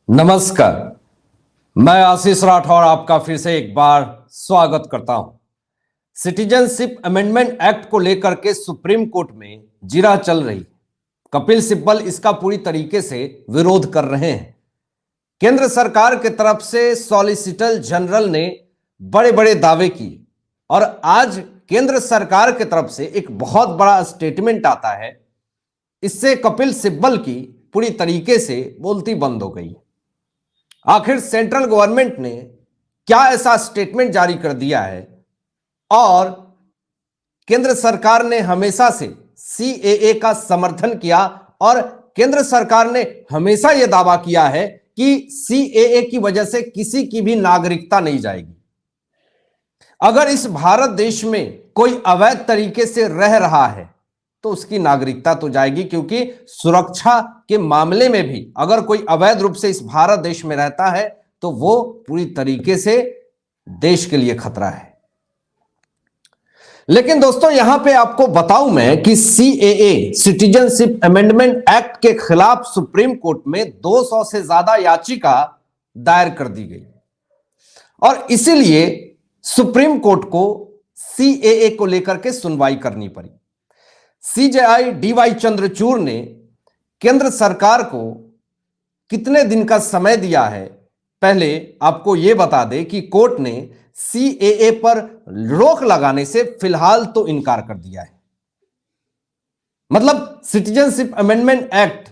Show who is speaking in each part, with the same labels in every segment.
Speaker 1: नमस्कार। मैं आशीष राठौर आपका फिर से एक बार स्वागत करता हूं। सिटीजनशिप अमेंडमेंट एक्ट को लेकर के सुप्रीम कोर्ट में जिरह चल रही। कपिल सिब्बल इसका पूरी तरीके से विरोध कर रहे हैं। केंद्र सरकार की तरफ से सॉलिसिटर जनरल ने बड़े बड़े दावे किए और आज केंद्र सरकार की तरफ से एक बहुत बड़ा स्टेटमेंट आता है। इससे कपिल सिब्बल की पूरी तरीके से बोलती बंद हो गई। आखिर सेंट्रल गवर्नमेंट ने क्या ऐसा स्टेटमेंट जारी कर दिया है और केंद्र सरकार ने हमेशा से सीएए का समर्थन किया और केंद्र सरकार ने हमेशा यह दावा किया है कि सीएए की वजह से किसी की भी नागरिकता नहीं जाएगी। अगर इस भारत देश में कोई अवैध तरीके से रह रहा है तो उसकी नागरिकता तो जाएगी, क्योंकि सुरक्षा के मामले में भी अगर कोई अवैध रूप से इस भारत देश में रहता है तो वो पूरी तरीके से देश के लिए खतरा है। लेकिन दोस्तों यहां पे आपको बताऊं मैं कि सीएए सिटीजनशिप अमेंडमेंट एक्ट के खिलाफ सुप्रीम कोर्ट में 200 से ज्यादा याचिका दायर कर दी गई और इसीलिए सुप्रीम कोर्ट को सीएए को लेकर के सुनवाई करनी पड़ी। सीजेआई डीवाई चंद्रचूड़ ने केंद्र सरकार को कितने दिन का समय दिया है, पहले आपको यह बता दें कि कोर्ट ने सीएए पर रोक लगाने से फिलहाल तो इनकार कर दिया है। मतलब सिटीजनशिप अमेंडमेंट एक्ट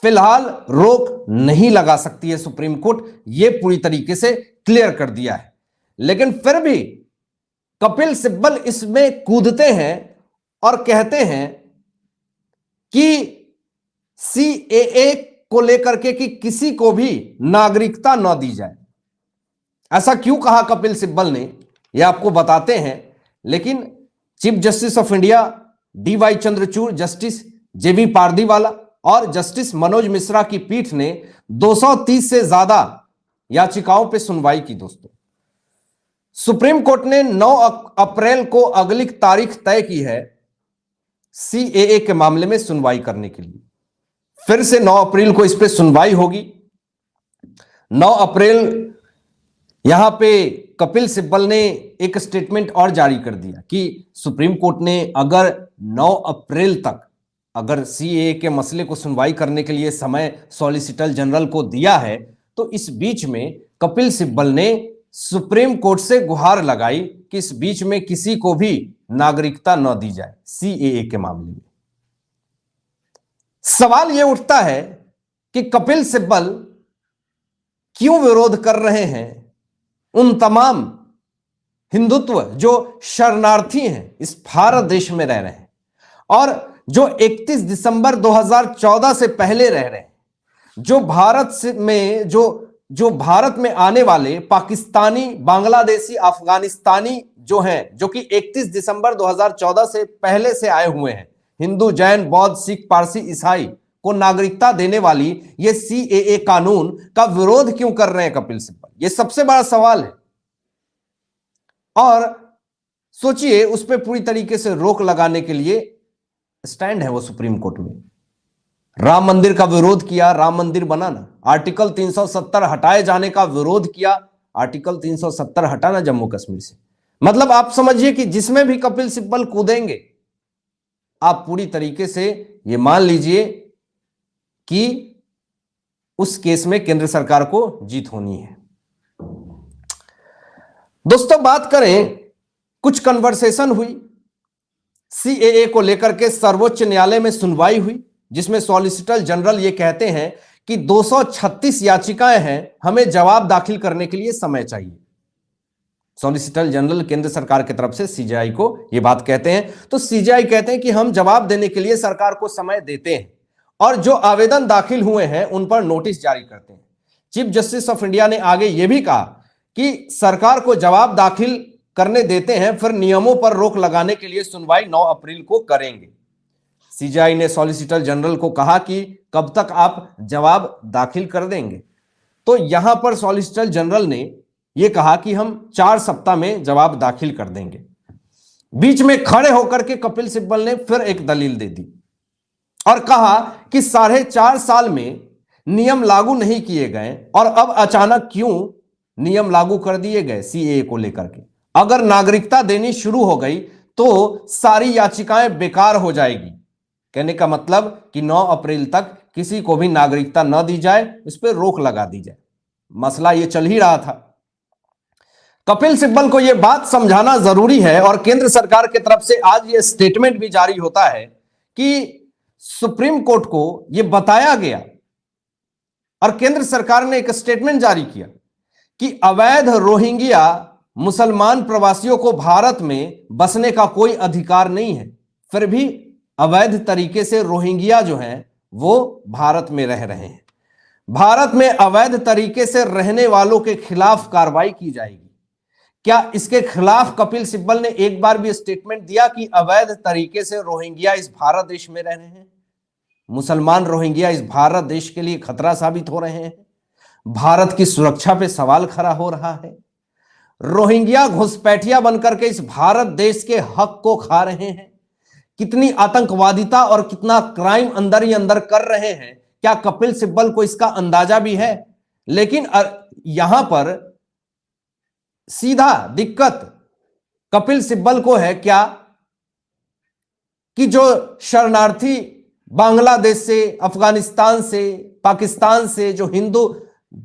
Speaker 1: फिलहाल रोक नहीं लगा सकती है सुप्रीम कोर्ट, यह पूरी तरीके से क्लियर कर दिया है। लेकिन फिर भी कपिल सिब्बल इसमें कूदते हैं और कहते हैं कि सीएए को लेकर के कि किसी को भी नागरिकता न दी जाए। ऐसा क्यों कहा कपिल सिब्बल ने, यह आपको बताते हैं। लेकिन Chief Justice of India D Y Chandrachud, justice J B Pardiwala और जस्टिस मनोज मिश्रा की पीठ ने 230 से ज्यादा याचिकाओं पर सुनवाई की। दोस्तों सुप्रीम कोर्ट ने 9 अप्रैल को अगली तारीख तय की है सीएए के मामले में सुनवाई करने के लिए। फिर से 9 अप्रैल को इस पे सुनवाई होगी। 9 अप्रैल यहां पे कपिल सिब्बल ने एक स्टेटमेंट और जारी कर दिया कि सुप्रीम कोर्ट ने अगर 9 अप्रैल तक अगर सीएए के मसले को सुनवाई करने के लिए समय सॉलिसिटर जनरल को दिया है तो इस बीच में कपिल सिब्बल ने सुप्रीम कोर्ट से गुहार लगाई कि इस बीच में किसी को भी नागरिकता न दी जाए सीएए के मामले में। सवाल यह उठता है कि कपिल सिब्बल क्यों विरोध कर रहे हैं उन तमाम हिंदुत्व जो शरणार्थी हैं, इस भारत देश में रह रहे हैं और जो 31 दिसंबर 2014 से पहले रह रहे हैं, जो भारत में आने वाले पाकिस्तानी, बांग्लादेशी, अफगानिस्तानी जो हैं, जो कि 31 दिसंबर 2014 से पहले से आए हुए हैं, हिंदू, जैन, बौद्ध, सिख, पारसी, ईसाई को नागरिकता देने वाली ये सीएए कानून का विरोध क्यों कर रहे हैं कपिल सिब्बल? ये सबसे बड़ा सवाल है। और सोचिए उस पर पूरी तरीके से रोक लगाने के लिए स्टैंड है वो सुप्रीम कोर्ट में। राम मंदिर का विरोध किया, राम मंदिर बना ना। आर्टिकल 370 हटाए जाने का विरोध किया, आर्टिकल 370 हटाना जम्मू कश्मीर से। मतलब आप समझिए कि जिसमें भी कपिल सिब्बल कूदेंगे आप पूरी तरीके से यह मान लीजिए कि उस केस में केंद्र सरकार को जीत होनी है। दोस्तों बात करें, कुछ कन्वर्सेशन हुई सीएए को लेकर के, सर्वोच्च न्यायालय में सुनवाई हुई जिसमें सॉलिसिटर जनरल ये कहते हैं कि 236 याचिकाएं हैं, हमें जवाब दाखिल करने के लिए समय चाहिए। सॉलिसिटर जनरल केंद्र सरकार की तरफ से सीजेआई को ये बात कहते हैं, तो सीजेआई कहते हैं कि हम जवाब देने के लिए सरकार को समय देते हैं और जो आवेदन दाखिल हुए हैं उन पर नोटिस जारी करते हैं। चीफ जस्टिस ऑफ इंडिया ने आगे यह भी कहा कि सरकार को जवाब दाखिल करने देते हैं, फिर नियमों पर रोक लगाने के लिए सुनवाई 9 अप्रैल को करेंगे। सीजेआई ने सॉलिसिटर जनरल को कहा कि कब तक आप जवाब दाखिल कर देंगे, तो यहां पर सॉलिसिटर जनरल ने यह कहा कि हम 4 सप्ताह में जवाब दाखिल कर देंगे। बीच में खड़े होकर के कपिल सिब्बल ने फिर एक दलील दे दी और कहा कि 4.5 साल में नियम लागू नहीं किए गए और अब अचानक क्यों नियम लागू कर दिए गए सीएए को लेकर के। अगर नागरिकता देनी शुरू हो गई तो सारी याचिकाएं बेकार हो जाएगी। कहने का मतलब कि 9 अप्रैल तक किसी को भी नागरिकता न दी जाए, इस पर रोक लगा दी जाए। मसला यह चल ही रहा था। कपिल सिब्बल को यह बात समझाना जरूरी है और केंद्र सरकार की तरफ से आज यह स्टेटमेंट भी जारी होता है कि सुप्रीम कोर्ट को यह बताया गया और केंद्र सरकार ने एक स्टेटमेंट जारी किया कि अवैध रोहिंग्या मुसलमान प्रवासियों को भारत में बसने का कोई अधिकार नहीं है, फिर भी अवैध तरीके से रोहिंग्या जो हैं वो भारत में रह रहे हैं। भारत में अवैध तरीके से रहने वालों के खिलाफ कार्रवाई की जाएगी। क्या इसके खिलाफ कपिल सिब्बल ने एक बार भी स्टेटमेंट दिया कि अवैध तरीके से रोहिंग्या इस भारत देश में रह रहे हैं? मुसलमान रोहिंग्या इस भारत देश के लिए खतरा साबित हो रहे हैं। भारत की सुरक्षा पे सवाल खड़ा हो रहा है। रोहिंग्या घुसपैठिया बनकर के इस भारत देश के हक को खा रहे हैं। कितनी आतंकवादिता और कितना क्राइम अंदर ही अंदर कर रहे हैं, क्या कपिल सिब्बल को इसका अंदाजा भी है? लेकिन यहां पर सीधा दिक्कत कपिल सिब्बल को है क्या कि जो शरणार्थी बांग्लादेश से, अफगानिस्तान से, पाकिस्तान से जो हिंदू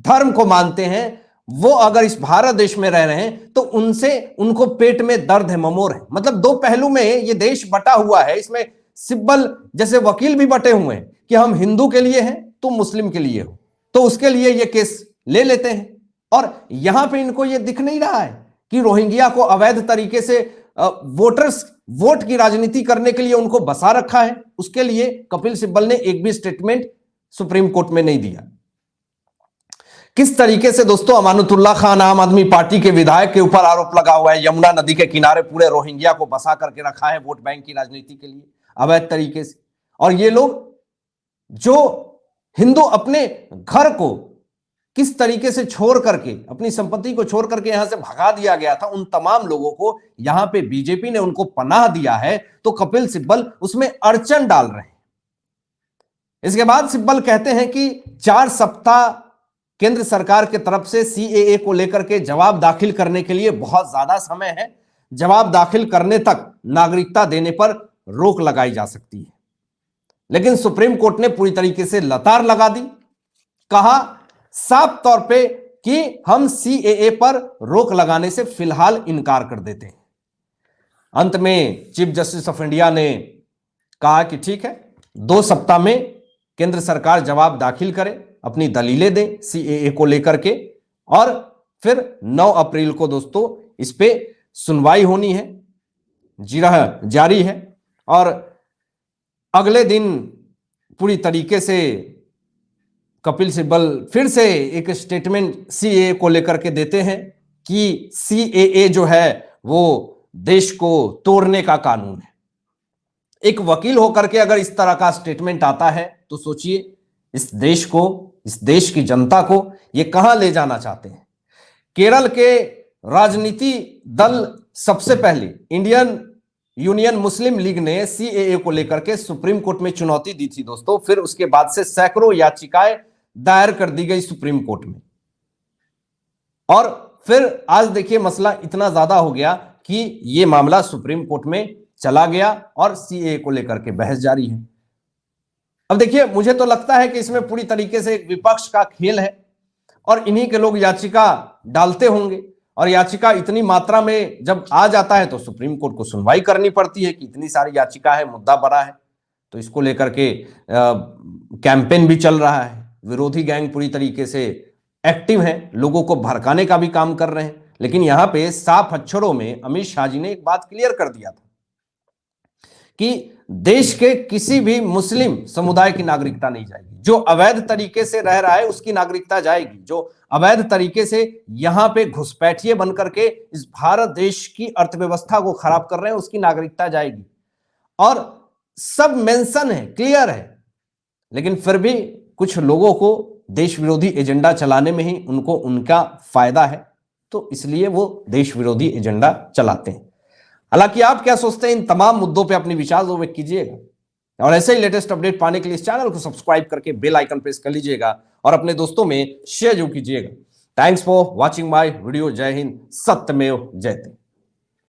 Speaker 1: धर्म को मानते हैं वो अगर इस भारत देश में रह रहे हैं तो उनको पेट में दर्द है, ममोर है। मतलब दो पहलू में ये देश बटा हुआ है। इसमें सिब्बल जैसे वकील भी बटे हुए हैं कि हम हिंदू के लिए हैं, तुम मुस्लिम के लिए हो, तो उसके लिए ये केस ले लेते हैं। और यहां पे इनको ये दिख नहीं रहा है कि रोहिंग्या को अवैध तरीके से वोट की राजनीति करने के लिए उनको बसा रखा है। उसके लिए कपिल सिब्बल ने एक भी स्टेटमेंट सुप्रीम कोर्ट में नहीं दिया। किस तरीके से दोस्तों अमानुतुल्लाह खान आम आदमी पार्टी के विधायक के ऊपर आरोप लगा हुआ है, यमुना नदी के किनारे पूरे रोहिंग्या को बसा करके रखा है वोट बैंक की राजनीति के लिए अवैध तरीके से। और ये लोग जो हिंदू अपने घर को किस तरीके से छोड़ करके, अपनी संपत्ति को छोड़ करके यहां से भगा दिया गया था, उन तमाम लोगों को यहां पे बीजेपी ने उनको पनाह दिया है, तो कपिल सिब्बल उसमें अड़चन डाल रहे हैं। इसके बाद सिब्बल कहते हैं कि 4 सप्ताह केंद्र सरकार की तरफ से सीएए को लेकर के जवाब दाखिल करने के लिए बहुत ज्यादा समय है। जवाब दाखिल करने तक नागरिकता देने पर रोक लगाई जा सकती है। लेकिन सुप्रीम कोर्ट ने पूरी तरीके से लतार लगा दी, कहा साफ तौर पे कि हम सीएए पर रोक लगाने से फिलहाल इनकार कर देते हैं। अंत में चीफ जस्टिस ऑफ इंडिया ने कहा कि ठीक है, 2 सप्ताह में केंद्र सरकार जवाब दाखिल करे, अपनी दलीलें दे सीएए को लेकर के, और फिर 9 अप्रैल को दोस्तों इस पे सुनवाई होनी है। जिरह जारी है और अगले दिन पूरी तरीके से कपिल सिब्बल फिर से एक स्टेटमेंट सीएए को लेकर के देते हैं कि सीएए जो है वो देश को तोड़ने का कानून है। एक वकील होकर के अगर इस तरह का स्टेटमेंट आता है तो सोचिए इस देश को, इस देश की जनता को ये कहां ले जाना चाहते हैं। केरल के राजनीति दल सबसे पहले इंडियन यूनियन मुस्लिम लीग ने सीएए को लेकर के सुप्रीम कोर्ट में चुनौती दी थी दोस्तों। फिर उसके बाद से सैकड़ों याचिकाएं दायर कर दी गई सुप्रीम कोर्ट में, और फिर आज देखिए मसला इतना ज्यादा हो गया कि यह मामला सुप्रीम कोर्ट में चला गया और सीएए को लेकर के बहस जारी है। अब देखिए, मुझे तो लगता है कि इसमें पूरी तरीके से एक विपक्ष का खेल है और इन्हीं के लोग याचिका डालते होंगे, और याचिका इतनी मात्रा में जब आ जाता है तो सुप्रीम कोर्ट को सुनवाई करनी पड़ती है कि इतनी सारी याचिका है, मुद्दा बड़ा है। तो इसको लेकर के कैंपेन भी चल रहा है, विरोधी गैंग पूरी तरीके से एक्टिव है, लोगों को भड़काने का भी काम कर रहे हैं। लेकिन यहां पे साफ अक्षरों में अमित शाह जी ने एक बात क्लियर कर दिया था कि देश के किसी भी मुस्लिम समुदाय की नागरिकता नहीं जाएगी। जो अवैध तरीके से रह रहा है उसकी नागरिकता जाएगी। जो अवैध तरीके से यहां पे घुसपैठिए बनकर के इस भारत देश की अर्थव्यवस्था को खराब कर रहे हैं उसकी नागरिकता जाएगी। और सब मेंशन है, क्लियर है। लेकिन फिर भी कुछ लोगों को देश विरोधी एजेंडा चलाने में ही उनको उनका फायदा है, तो इसलिए वो देश विरोधी एजेंडा चलाते हैं। हालांकि आप क्या सोचते हैं इन तमाम मुद्दों पे अपने विचार व्यक्त कीजिएगा, और ऐसे ही लेटेस्ट अपडेट पाने के लिए इस चैनल को सब्सक्राइब करके बेल आइकन प्रेस कर लीजिएगा और अपने दोस्तों में शेयर जरूर कीजिएगा। Thanks for watching my video. जय हिंद, सत्यमेव जयते।